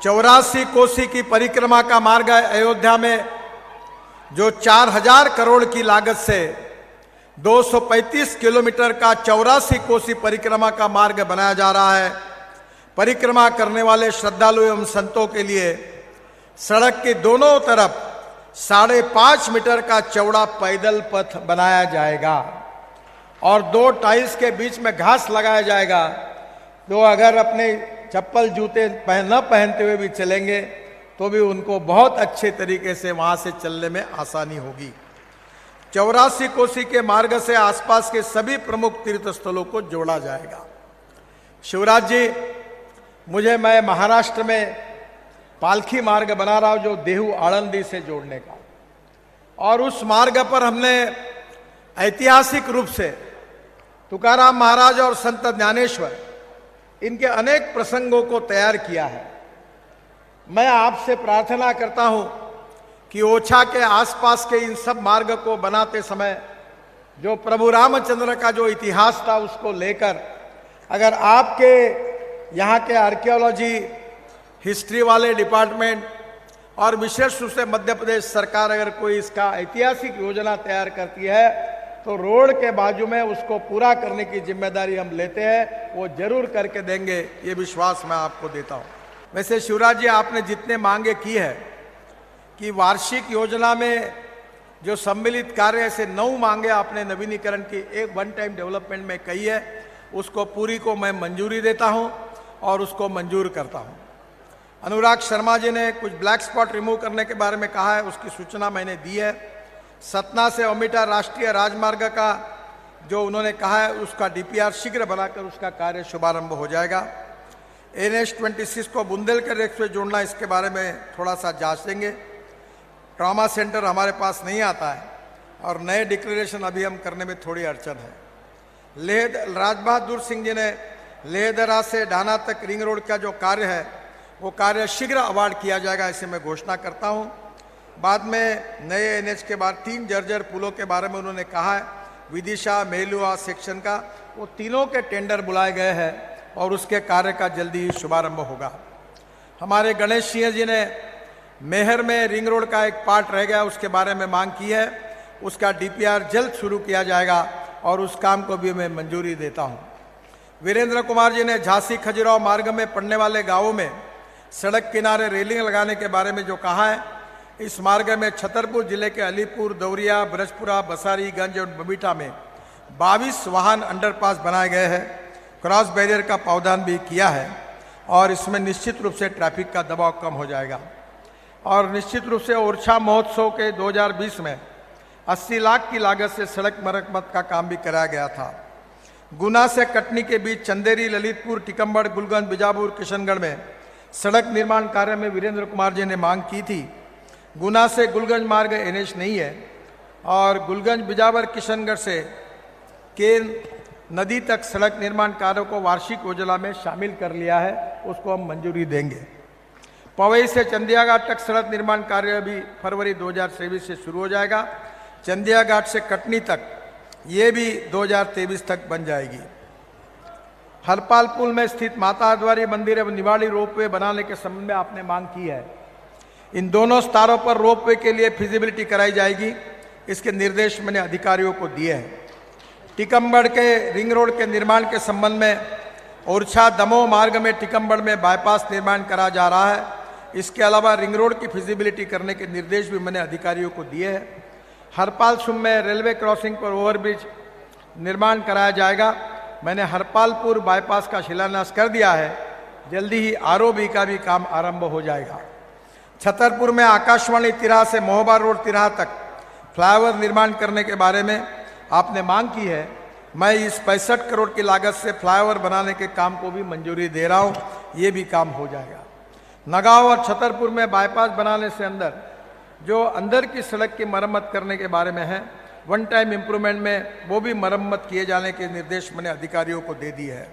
84 कोसी की परिक्रमा का मार्ग अयोध्या में जो 4000 करोड़ की लागत से 235 किलोमीटर का 84 कोसी परिक्रमा का मार्ग बनाया जा रहा है। परिक्रमा करने वाले श्रद्धालु एवं संतों के लिए सड़क के दोनों तरफ 5.5 मीटर का चौड़ा पैदल पथ बनाया जाएगा और 2 टाइल्स के बीच में घास लगाया जाएगा। तो अगर अपने चप्पल जूते न पहनते हुए भी चलेंगे तो भी उनको बहुत अच्छे तरीके से वहां से चलने में आसानी होगी। 84 कोसी के मार्ग से आसपास के सभी प्रमुख तीर्थ स्थलों को जोड़ा जाएगा। शिवराज जी, मैं महाराष्ट्र में पालखी मार्ग बना रहा हूं जो देहू आळंदी से जोड़ने का, और उस मार्ग पर हमने ऐतिहासिक रूप से तुकाराम महाराज और संत ज्ञानेश्वर इनके अनेक प्रसंगों को तैयार किया है। मैं आपसे प्रार्थना करता हूं कि ओछा के आसपास के इन सब मार्ग को बनाते समय जो प्रभु रामचंद्र का जो इतिहास था उसको लेकर, अगर आपके यहाँ के आर्कियोलॉजी हिस्ट्री वाले डिपार्टमेंट और विशेष रूप से मध्य प्रदेश सरकार अगर कोई इसका ऐतिहासिक योजना तैयार करती है तो रोड के बाजू में उसको पूरा करने की जिम्मेदारी हम लेते हैं, वो जरूर करके देंगे, ये विश्वास मैं आपको देता हूँ। वैसे शिवराज जी, आपने जितने मांगे की है कि वार्षिक योजना में जो सम्मिलित कार्य, ऐसे 9 मांगे आपने नवीनीकरण की एक वन टाइम डेवलपमेंट में कही है, उसको पूरी को मैं मंजूरी देता हूँ और उसको मंजूर करता हूँ। अनुराग शर्मा जी ने कुछ ब्लैक स्पॉट रिमूव करने के बारे में कहा है, उसकी सूचना मैंने दी है। सतना से ओमिटा राष्ट्रीय राजमार्ग का जो उन्होंने कहा है उसका डीपीआर शीघ्र बनाकर उसका कार्य शुभारंभ हो जाएगा। NH-26 को बुंदेलखंड एक्सप्रेस जोड़ना, इसके बारे में थोड़ा सा जांच लेंगे। ट्रॉमा सेंटर हमारे पास नहीं आता है और नए डिक्लेरेशन अभी हम करने में थोड़ी अड़चन है। राजबहादुर सिंह जी ने लेहदरा से ढाना तक रिंग रोड का जो कार्य है वो कार्य शीघ्र अवार्ड किया जाएगा, ऐसे मैं घोषणा करता हूँ। बाद में नए NH के बाद 3 जर्जर पुलों के बारे में उन्होंने कहा है, विदिशा मेलुआ सेक्शन का, वो तीनों के टेंडर बुलाए गए हैं और उसके कार्य का जल्दी ही शुभारंभ होगा। हमारे गणेश सिंह जी ने मेहर में रिंग रोड का एक पार्ट रह गया उसके बारे में मांग की है, उसका डीपीआर जल्द शुरू किया जाएगा और उस काम को भी मैं मंजूरी देता हूँ। वीरेंद्र कुमार जी ने झांसी खजुराहो मार्ग में पड़ने वाले गाँवों में सड़क किनारे रेलिंग लगाने के बारे में जो कहा है, इस मार्ग में छतरपुर जिले के अलीपुर, दौरिया, ब्रजपुरा, बसारीगंज और बबीटा में 22 वाहन अंडरपास बनाए गए हैं। क्रॉस बैरियर का प्रावधान भी किया है और इसमें निश्चित रूप से ट्रैफिक का दबाव कम हो जाएगा। और निश्चित रूप से ओरछा महोत्सव के 2020 में 80 लाख की लागत से सड़क मरम्मत का काम भी कराया गया था। गुना से कटनी के बीच चंदेरी, ललितपुर, टिकम्बड़, गुलगंज, बीजापुर, किशनगढ़ में सड़क निर्माण कार्य में वीरेंद्र कुमार जी ने मांग की थी। गुना से गुलगंज मार्ग NH नहीं है और गुलगंज, बीजापुर, किशनगढ़ से केन नदी तक सड़क निर्माण कार्यों को वार्षिक योजना में शामिल कर लिया है, उसको हम मंजूरी देंगे। पवई से चंदिया घाट तक सड़क निर्माण कार्य भी फरवरी 2023 से शुरू हो जाएगा। चंदिया घाट से कटनी तक ये भी 2023 तक बन जाएगी। हरपाल पुल में स्थित माता हरद्वारी मंदिर एवं निवाड़ी रोपवे बनाने के संबंध में आपने मांग की है। इन दोनों स्थानों पर रोपवे के लिए फिजिबिलिटी कराई जाएगी, इसके निर्देश मैंने अधिकारियों को दिए हैं। टिकम्बड़ के रिंग रोड के निर्माण के संबंध में ओरछा दमोह मार्ग में टिकम्बड़ में बाईपास निर्माण करा जा रहा है। इसके अलावा रिंग रोड की फिजिबिलिटी करने के निर्देश भी मैंने अधिकारियों को दिए हैं। हरपाल सुम में रेलवे क्रॉसिंग पर ओवरब्रिज निर्माण कराया जाएगा। मैंने हरपालपुर बाईपास का शिलान्यास कर दिया है, जल्दी ही ROB का भी काम आरंभ हो जाएगा। छतरपुर में आकाशवाणी तिराहा से मोहबा रोड तिराहा तक फ्लाईओवर निर्माण करने के बारे में आपने मांग की है। मैं इस 65 करोड़ की लागत से फ्लाईओवर बनाने के काम को भी मंजूरी दे रहा हूँ, ये भी काम हो जाएगा। नगांव और छतरपुर में बाईपास बनाने से जो अंदर की सड़क की मरम्मत करने के बारे में है, वन टाइम इम्प्रूवमेंट में वो भी मरम्मत किए जाने के निर्देश मैंने अधिकारियों को दे दिए है।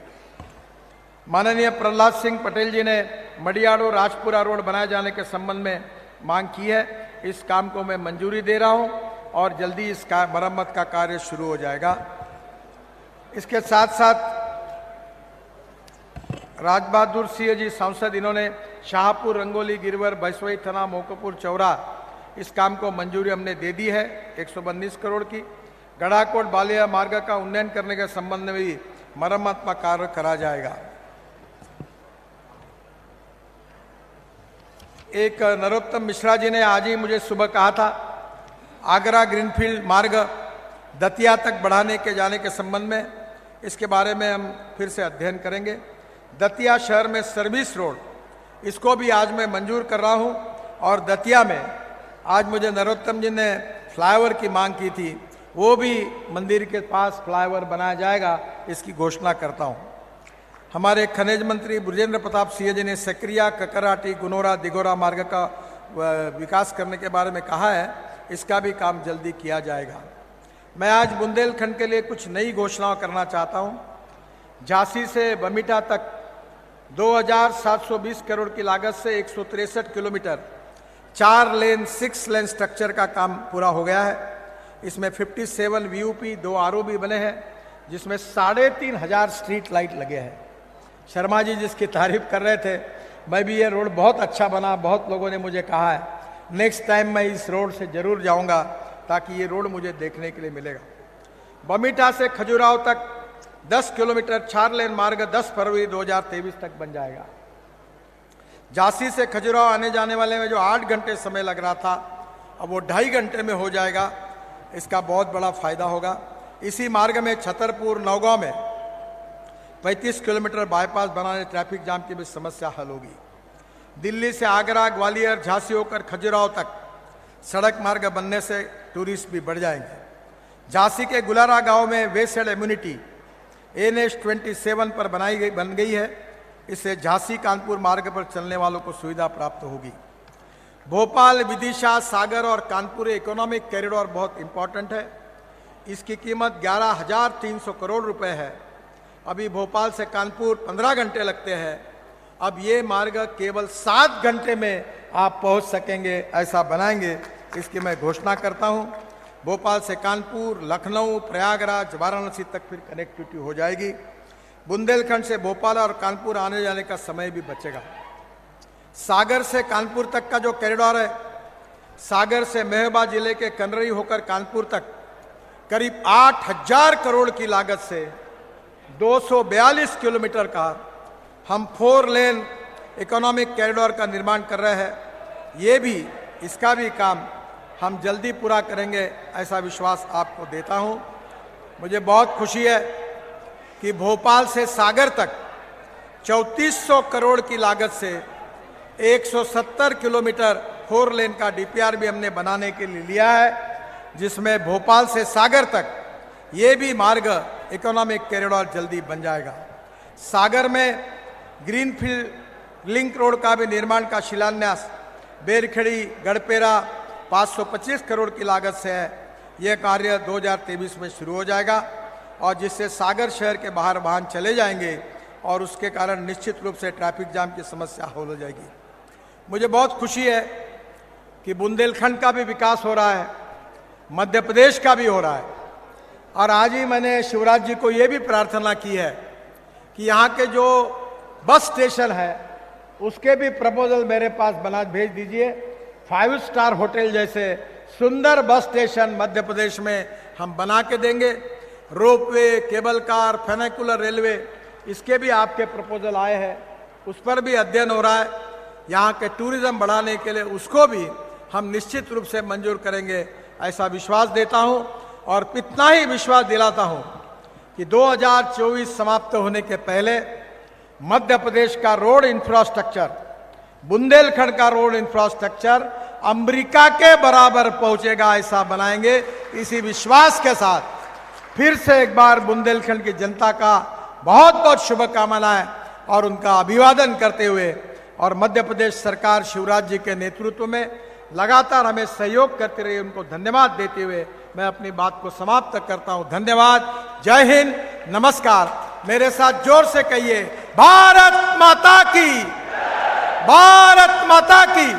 माननीय प्रहलाद सिंह पटेल जी ने मडियाड़ो राजपुरा रोड बनाए जाने के संबंध में मांग की है, इस काम को मैं मंजूरी दे रहा हूं और जल्दी इस मरम्मत का कार्य शुरू हो जाएगा। इसके साथ साथ राजबहादुर सिंह जी सांसद, इन्होंने शाहपुर, रंगोली, गिरवर, भैंसवई थाना, मोकोपुर, चौरा, इस काम को मंजूरी हमने दे दी है 119 करोड़ की। गढ़ाकोट बालिया मार्ग का उन्नयन करने के संबंध में भी मरम्मत कार्य करा जाएगा। एक नरोत्तम मिश्रा जी ने आज ही मुझे सुबह कहा था, आगरा ग्रीनफील्ड मार्ग दतिया तक बढ़ाने के जाने के संबंध में, इसके बारे में हम फिर से अध्ययन करेंगे। दतिया शहर में सर्विस रोड, इसको भी आज मैं मंजूर कर रहा हूं। और दतिया में आज मुझे नरोत्तम जी ने फ्लाईओवर की मांग की थी, वो भी मंदिर के पास फ्लाईओवर बनाया जाएगा, इसकी घोषणा करता हूं। हमारे खनिज मंत्री बृजेंद्र प्रताप सिंह जी ने सकरिया, ककराटी, गुनोरा, दिगोरा मार्ग का विकास करने के बारे में कहा है, इसका भी काम जल्दी किया जाएगा। मैं आज बुंदेलखंड के लिए कुछ नई घोषणाएं करना चाहता हूं। झांसी से बमिटा तक 2720 करोड़ की लागत से 163 किलोमीटर 4 लेन 6 लेन स्ट्रक्चर का काम पूरा हो गया है। इसमें 57 वीयूपी, 2 आरओबी बने हैं, जिसमें 3500 स्ट्रीट लाइट लगे हैं। शर्मा जी जिसकी तारीफ कर रहे थे, मैं भी ये रोड बहुत अच्छा बना, बहुत लोगों ने मुझे कहा है, नेक्स्ट टाइम मैं इस रोड से जरूर जाऊंगा ताकि ये रोड मुझे देखने के लिए मिलेगा। बमिटा से खजुराहो तक 10 किलोमीटर 4 लेन मार्ग 10 फरवरी 2023 तक बन जाएगा। झांसी से खजुराहो आने जाने वाले में जो 8 घंटे समय लग रहा था, अब वो 2.5 घंटे में हो जाएगा। इसका बहुत बड़ा फायदा होगा। इसी मार्ग में छतरपुर, नौगांव में 35 किलोमीटर बाईपास बनाने ट्रैफिक जाम की भी समस्या हल होगी। दिल्ली से आगरा, ग्वालियर, झांसी होकर खजुराहो तक सड़क मार्ग बनने से टूरिस्ट भी बढ़ जाएंगे। झांसी के गुलारा गांव में वेसेड इम्यूनिटी NH 27 पर बन गई है। इससे झांसी कानपुर मार्ग पर चलने वालों को सुविधा प्राप्त होगी। भोपाल, विदिशा, सागर और कानपुर इकोनॉमिक कॉरिडोर बहुत इंपॉर्टेंट है। इसकी कीमत 11,300 करोड़ रुपए है। अभी भोपाल से कानपुर 15 घंटे लगते हैं, अब ये मार्ग केवल 7 घंटे में आप पहुंच सकेंगे, ऐसा बनाएंगे, इसकी मैं घोषणा करता हूं। भोपाल से कानपुर, लखनऊ, प्रयागराज, वाराणसी तक फिर कनेक्टिविटी हो जाएगी। बुंदेलखंड से भोपाल और कानपुर आने जाने का समय भी बचेगा। सागर से कानपुर तक का जो कॉरिडोर है, सागर से मेहबा जिले के कनरई होकर कानपुर तक करीब 8,000 करोड़ की लागत से 242 किलोमीटर का हम 4 लेन इकोनॉमिक कॉरिडोर का निर्माण कर रहे हैं। ये भी, इसका भी काम हम जल्दी पूरा करेंगे, ऐसा विश्वास आपको देता हूं। मुझे बहुत खुशी है कि भोपाल से सागर तक 3400 करोड़ की लागत से 170 किलोमीटर 4 लेन का DPR भी हमने बनाने के लिए लिया है, जिसमें भोपाल से सागर तक ये भी मार्ग इकोनॉमिक कॉरिडोर जल्दी बन जाएगा। सागर में ग्रीनफील्ड लिंक रोड का भी निर्माण का शिलान्यास बेरखेड़ी, गढ़पेरा 525 करोड़ की लागत से है। यह कार्य 2023 में शुरू हो जाएगा और जिससे सागर शहर के बाहर वाहन चले जाएंगे और उसके कारण निश्चित रूप से ट्रैफिक जाम की समस्या हल हो जाएगी। मुझे बहुत खुशी है कि बुंदेलखंड का भी विकास हो रहा है, मध्य प्रदेश का भी हो रहा है। और आज ही मैंने शिवराज जी को ये भी प्रार्थना की है कि यहाँ के जो बस स्टेशन है उसके भी प्रपोजल मेरे पास बना भेज दीजिए। 5 स्टार होटल जैसे सुंदर बस स्टेशन मध्य प्रदेश में हम बना के देंगे। रोपवे, केबल कार, फेनिकुलर रेलवे, इसके भी आपके प्रपोजल आए हैं, उस पर भी अध्ययन हो रहा है। यहाँ के टूरिज्म बढ़ाने के लिए उसको भी हम निश्चित रूप से मंजूर करेंगे, ऐसा विश्वास देता हूँ। और इतना ही विश्वास दिलाता हूँ कि 2024 समाप्त होने के पहले मध्य प्रदेश का रोड इंफ्रास्ट्रक्चर, बुंदेलखंड का रोड इंफ्रास्ट्रक्चर अमेरिका के बराबर पहुंचेगा, ऐसा बनाएंगे। इसी विश्वास के साथ फिर से एक बार बुंदेलखंड की जनता का बहुत बहुत शुभकामनाएं और उनका अभिवादन करते हुए, और मध्य प्रदेश सरकार शिवराज जी के नेतृत्व में लगातार हमें सहयोग करते रही, उनको धन्यवाद देते हुए मैं अपनी बात को समाप्त करता हूं। धन्यवाद। जय हिंद, नमस्कार। मेरे साथ जोर से कहिए, भारत माता की, भारत माता की।